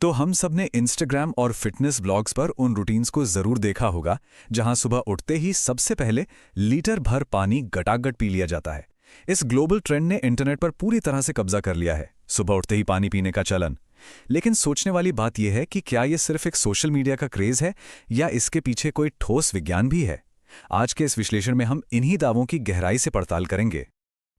तो हम सब ने इंस्टाग्राम और फिटनेस ब्लॉग्स पर उन रूटीन्स को जरूर देखा होगा जहां सुबह उठते ही सबसे पहले लीटर भर पानी गटागट पी लिया जाता है। इस ग्लोबल ट्रेंड ने इंटरनेट पर पूरी तरह से कब्जा कर लिया है, सुबह उठते ही पानी पीने का चलन। लेकिन सोचने वाली बात यह है कि क्या ये सिर्फ एक सोशल मीडिया का क्रेज है या इसके पीछे कोई ठोस विज्ञान भी है। आज के इस विश्लेषण में हम इन्हीं दावों की गहराई से पड़ताल करेंगे।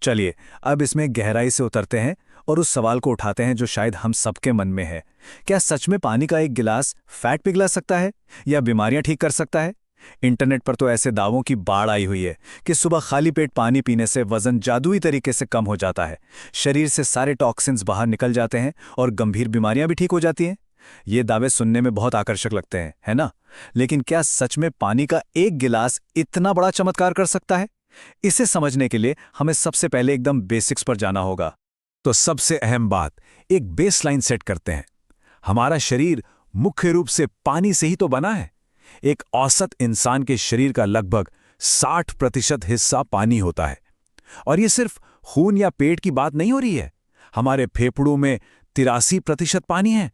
चलिए अब इसमें गहराई से उतरते हैं और उस सवाल को उठाते हैं जो शायद हम सबके मन में है। क्या सच में पानी का एक गिलास फैट पिघला सकता है या बीमारियां ठीक कर सकता है? इंटरनेट पर तो ऐसे दावों की बाढ़ आई हुई है कि सुबह खाली पेट पानी पीने से वजन जादुई तरीके से कम हो जाता है, शरीर से सारे टॉक्सिन्स बाहर निकल जाते हैं और गंभीर बीमारियां भी ठीक हो जाती हैं। ये दावे सुनने में बहुत आकर्षक लगते हैं, है ना? लेकिन क्या सच में पानी का एक गिलास इतना बड़ा चमत्कार कर सकता है? इसे समझने के लिए हमें सबसे पहले एकदम बेसिक्स पर जाना होगा। तो सबसे अहम बात, एक बेसलाइन सेट करते हैं। हमारा शरीर मुख्य रूप से पानी से ही तो बना है। एक औसत इंसान के शरीर का लगभग 60% हिस्सा पानी होता है। और ये सिर्फ खून या पेट की बात नहीं हो रही है। हमारे फेफड़ों में 83% पानी है।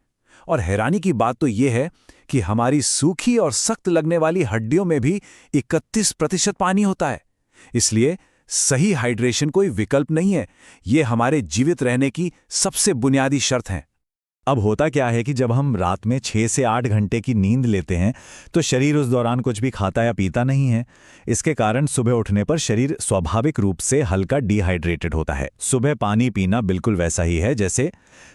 और हैरानी की बात तो यह है कि हमारी सूखी और सख्त लगने वाली हड्डियों में भी 31% पानी होता है। इसलिए सही हाइड्रेशन कोई विकल्प नहीं है, ये हमारे जीवित रहने की सबसे बुनियादी शर्त है। अब होता क्या है कि जब हम रात में 6 से 8 घंटे की नींद लेते हैं तो शरीर उस दौरान कुछ भी खाता या पीता नहीं है। इसके कारण सुबह उठने पर शरीर स्वाभाविक रूप से हल्का डिहाइड्रेटेड होता है। सुबह पानी पीना बिल्कुल वैसा ही है जैसे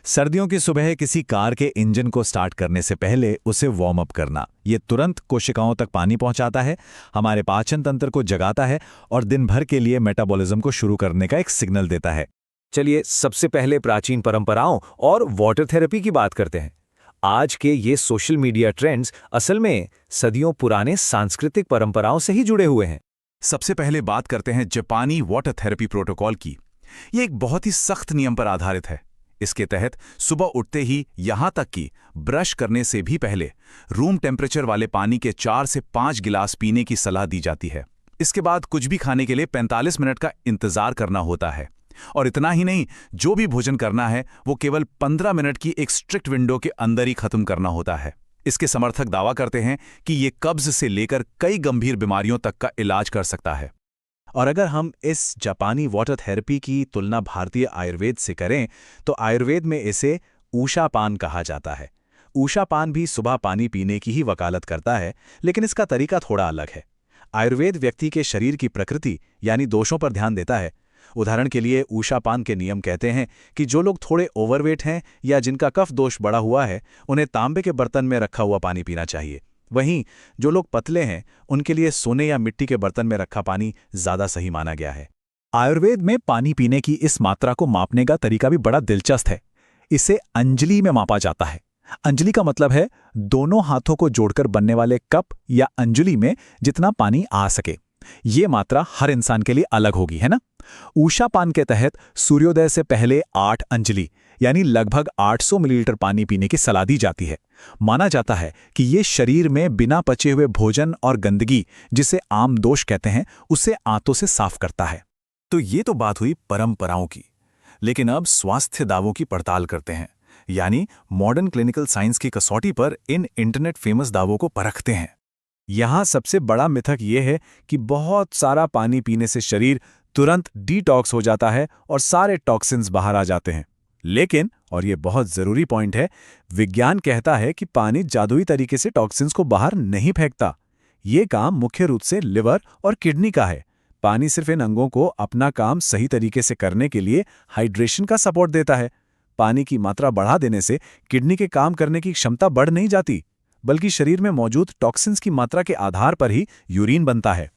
सर्दियों की सुबह किसी कार के इंजन को स्टार्ट करने से पहले उसे वार्म अप करना। ये तुरंत कोशिकाओं तक पानी पहुंचाता है, हमारे पाचन तंत्र को जगाता है और दिन भर के लिए मेटाबॉलिज्म को शुरू करने का एक सिग्नल देता है। चलिए सबसे पहले प्राचीन परंपराओं और वाटर थेरेपी की बात करते हैं। आज के ये सोशल मीडिया ट्रेंड्स असल में सदियों पुराने सांस्कृतिक परंपराओं से ही जुड़े हुए हैं। सबसे पहले बात करते हैं जापानी वाटर थेरेपी प्रोटोकॉल की। ये एक बहुत ही सख्त नियम पर आधारित है। इसके तहत सुबह उठते ही यहां तक कि ब्रश करने से भी पहले रूम टेम्परेचर वाले पानी के 4 से 5 गिलास पीने की सलाह दी जाती है। इसके बाद कुछ भी खाने के लिए 45 मिनट का इंतजार करना होता है। और इतना ही नहीं, जो भी भोजन करना है वो केवल 15 मिनट की एक स्ट्रिक्ट विंडो के अंदर ही खत्म करना होता है। इसके समर्थक दावा करते हैं कि ये कब्ज से लेकर कई गंभीर बीमारियों तक का इलाज कर सकता है। और अगर हम इस जापानी वाटर थेरेपी की तुलना भारतीय आयुर्वेद से करें तो आयुर्वेद में इसे ऊषापान कहा जाता है। ऊषापान भी सुबह पानी पीने की ही वकालत करता है, लेकिन इसका तरीका थोड़ा अलग है। आयुर्वेद व्यक्ति के शरीर की प्रकृति यानी दोषों पर ध्यान देता है। उदाहरण के लिए ऊषापान के नियम कहते हैं कि जो लोग थोड़े ओवरवेट हैं या जिनका कफ दोष बढ़ा हुआ है, उन्हें तांबे के बर्तन में रखा हुआ पानी पीना चाहिए। वहीं जो लोग पतले हैं उनके लिए सोने या मिट्टी के बर्तन में रखा पानी ज्यादा सही माना गया है। आयुर्वेद में पानी पीने की इस मात्रा को मापने का तरीका भी बड़ा दिलचस्प है। इसे अंजलि में मापा जाता है। अंजलि का मतलब है दोनों हाथों को जोड़कर बनने वाले कप या अंजलि में जितना पानी आ सके। ये मात्रा हर इंसान के लिए अलग होगी, है ना? ऊषापान के तहत सूर्योदय से पहले 8 अंजलि यानी लगभग 800 मिलीलीटर पानी पीने की सलाह दी जाती है। माना जाता है कि ये शरीर में बिना पचे हुए भोजन और गंदगी, जिसे आम दोष कहते हैं, उसे आंतों से साफ करता है। तो ये तो बात हुई परंपराओं की। लेकिन अब स्वास्थ्य दावों की पड़ताल करते हैं, यानी मॉडर्न क्लिनिकल साइंस की कसौटी पर इन इंटरनेट फेमस दावों को परखते हैं। यहां सबसे बड़ा मिथक यह है कि बहुत सारा पानी पीने से शरीर तुरंत डिटॉक्स हो जाता है और सारे टॉक्सिन्स बाहर आ जाते हैं। लेकिन, और यह बहुत जरूरी पॉइंट है, विज्ञान कहता है कि पानी जादुई तरीके से टॉक्सिन्स को बाहर नहीं फेंकता। ये काम मुख्य रूप से लिवर और किडनी का है। पानी सिर्फ इन अंगों को अपना काम सही तरीके से करने के लिए हाइड्रेशन का सपोर्ट देता है। पानी की मात्रा बढ़ा देने से किडनी के काम करने की क्षमता बढ़ नहीं जाती, बल्कि शरीर में मौजूद टॉक्सिन्स की मात्रा के आधार पर ही यूरिन बनता है।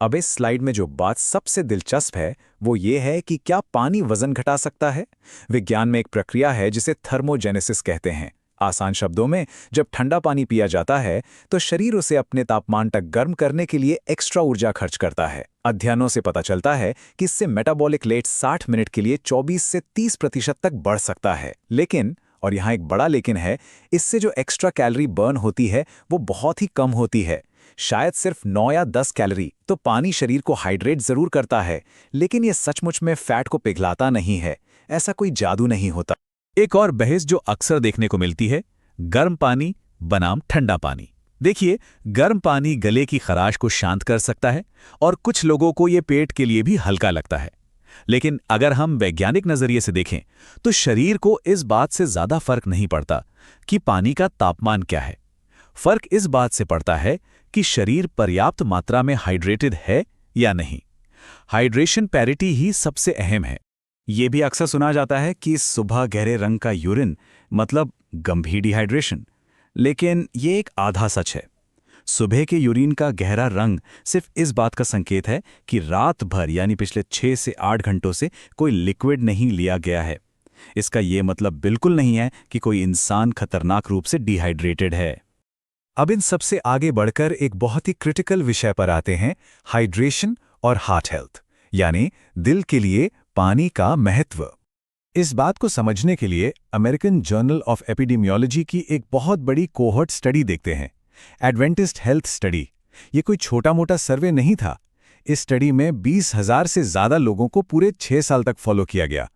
अब इस स्लाइड में जो बात सबसे दिलचस्प है वो ये है कि क्या पानी वजन घटा सकता है। विज्ञान में एक प्रक्रिया है जिसे थर्मोजेनेसिस कहते हैं। आसान शब्दों में, जब ठंडा पानी पिया जाता है तो शरीर उसे अपने तापमान तक गर्म करने के लिए एक्स्ट्रा ऊर्जा खर्च करता है। अध्ययनों से पता चलता है कि इससे मेटाबॉलिक रेट 60 मिनट के लिए 24 से 30% तक बढ़ सकता है। लेकिन, और यहाँ एक बड़ा लेकिन है, इससे जो एक्स्ट्रा कैलोरी बर्न होती है वो बहुत ही कम होती है, शायद सिर्फ 9 या 10 कैलोरी। तो पानी शरीर को हाइड्रेट जरूर करता है, लेकिन ये सचमुच में फैट को पिघलाता नहीं है। ऐसा कोई जादू नहीं होता। एक और बहस जो अक्सर देखने को मिलती है, गर्म पानी बनाम ठंडा पानी। देखिए, गर्म पानी गले की खराश को शांत कर सकता है और कुछ लोगों को ये पेट के लिए भी हल्का लगता है। लेकिन अगर हम वैज्ञानिक नजरिए से देखें तो शरीर को इस बात से ज्यादा फर्क नहीं पड़ता कि पानी का तापमान क्या है। फर्क इस बात से पड़ता है कि शरीर पर्याप्त मात्रा में हाइड्रेटेड है या नहीं। हाइड्रेशन पैरिटी ही सबसे अहम है। ये भी अक्सर सुना जाता है कि सुबह गहरे रंग का यूरिन मतलब गंभीर डिहाइड्रेशन, लेकिन ये एक आधा सच है। सुबह के यूरिन का गहरा रंग सिर्फ इस बात का संकेत है कि रात भर यानी पिछले 6 से 8 घंटों से कोई लिक्विड नहीं लिया गया है। इसका ये मतलब बिल्कुल नहीं है कि कोई इंसान खतरनाक रूप से डिहाइड्रेटेड है। अब इन सबसे आगे बढ़कर एक बहुत ही क्रिटिकल विषय पर आते हैं, हाइड्रेशन और हार्ट हेल्थ, यानी दिल के लिए पानी का महत्व। इस बात को समझने के लिए अमेरिकन जर्नल ऑफ एपिडेमियोलॉजी की एक बहुत बड़ी कोहर्ट स्टडी देखते हैं, एडवेंटिस्ट हेल्थ स्टडी। ये कोई छोटा मोटा सर्वे नहीं था। इस स्टडी में 20,000 से ज्यादा लोगों को पूरे 6 साल तक फॉलो किया गया।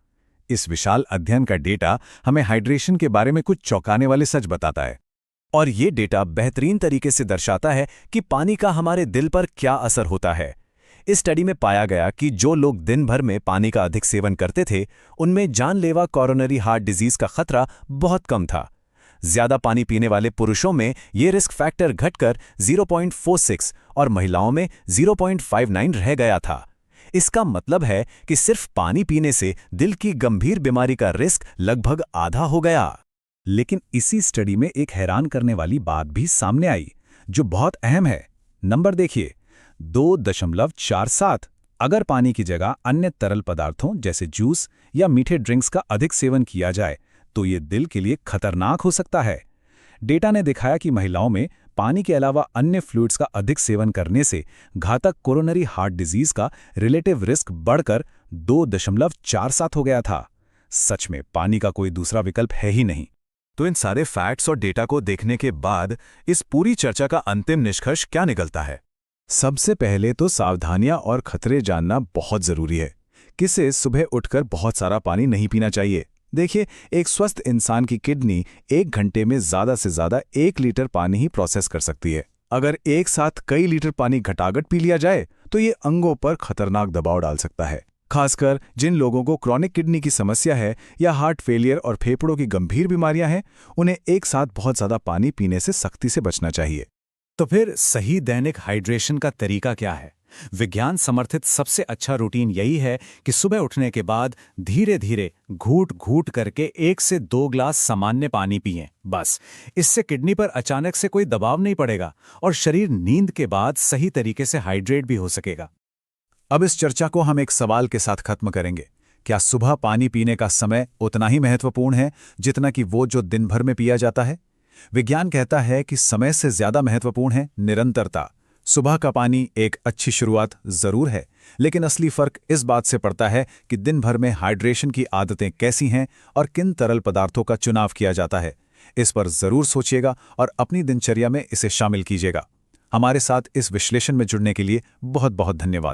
इस विशाल अध्ययन का डेटा हमें हाइड्रेशन के बारे में कुछ चौंकाने वाले सच बताता है। और ये डेटा बेहतरीन तरीके से दर्शाता है कि पानी का हमारे दिल पर क्या असर होता है। इस स्टडी में पाया गया कि जो लोग दिन भर में पानी का अधिक सेवन करते थे, उनमें जानलेवा कोरोनरी हार्ट डिजीज का खतरा बहुत कम था। ज्यादा पानी पीने वाले पुरुषों में ये रिस्क फैक्टर घटकर 0.46 और महिलाओं में 0.59 रह गया था। इसका मतलब है कि सिर्फ पानी पीने से दिल की गंभीर बीमारी का रिस्क लगभग आधा हो गया। लेकिन इसी स्टडी में एक हैरान करने वाली बात भी सामने आई, जो बहुत अहम है। नंबर देखिए, 2.47। अगर पानी की जगह अन्य तरल पदार्थों जैसे जूस या मीठे ड्रिंक्स का अधिक सेवन किया जाए तो ये दिल के लिए खतरनाक हो सकता है। डेटा ने दिखाया कि महिलाओं में पानी के अलावा अन्य फ्लूइड्स का अधिक सेवन करने से घातक कोरोनरी हार्ट डिजीज का रिलेटिव रिस्क बढ़कर 2.47 हो गया था। सच में पानी का कोई दूसरा विकल्प है ही नहीं। तो इन सारे फैक्ट्स और डेटा को देखने के बाद इस पूरी चर्चा का अंतिम निष्कर्ष क्या निकलता है? सबसे पहले तो सावधानियां और खतरे जानना बहुत जरूरी है। किसे सुबह उठकर बहुत सारा पानी नहीं पीना चाहिए। देखिए, एक स्वस्थ इंसान की किडनी 1 घंटे में ज्यादा से ज्यादा 1 लीटर पानी ही प्रोसेस कर सकती है। अगर एक साथ कई लीटर पानी घटाघट पी लिया जाए तो ये अंगों पर खतरनाक दबाव डाल सकता है। खासकर जिन लोगों को क्रॉनिक किडनी की समस्या है या हार्ट फेलियर और फेफड़ों की गंभीर बीमारियां हैं, उन्हें एक साथ बहुत ज्यादा पानी पीने से सख्ती से बचना चाहिए। तो फिर सही दैनिक हाइड्रेशन का तरीका क्या है? विज्ञान समर्थित सबसे अच्छा रूटीन यही है कि सुबह उठने के बाद धीरे धीरे घूट घूट करके 1 से 2 ग्लास सामान्य पानी पिएं। बस इससे किडनी पर अचानक से कोई दबाव नहीं पड़ेगा और शरीर नींद के बाद सही तरीके से हाइड्रेट भी हो सकेगा। अब इस चर्चा को हम एक सवाल के साथ खत्म करेंगे। क्या सुबह पानी पीने का समय उतना ही महत्वपूर्ण है जितना कि वो जो दिन भर में पिया जाता है? विज्ञान कहता है कि समय से ज्यादा महत्वपूर्ण है निरंतरता। सुबह का पानी एक अच्छी शुरुआत जरूर है, लेकिन असली फर्क इस बात से पड़ता है कि दिन भर में हाइड्रेशन की आदतें कैसी हैं और किन तरल पदार्थों का चुनाव किया जाता है। इस पर जरूर सोचिएगा और अपनी दिनचर्या में इसे शामिल कीजिएगा। हमारे साथ इस विश्लेषण में जुड़ने के लिए बहुत बहुत धन्यवाद।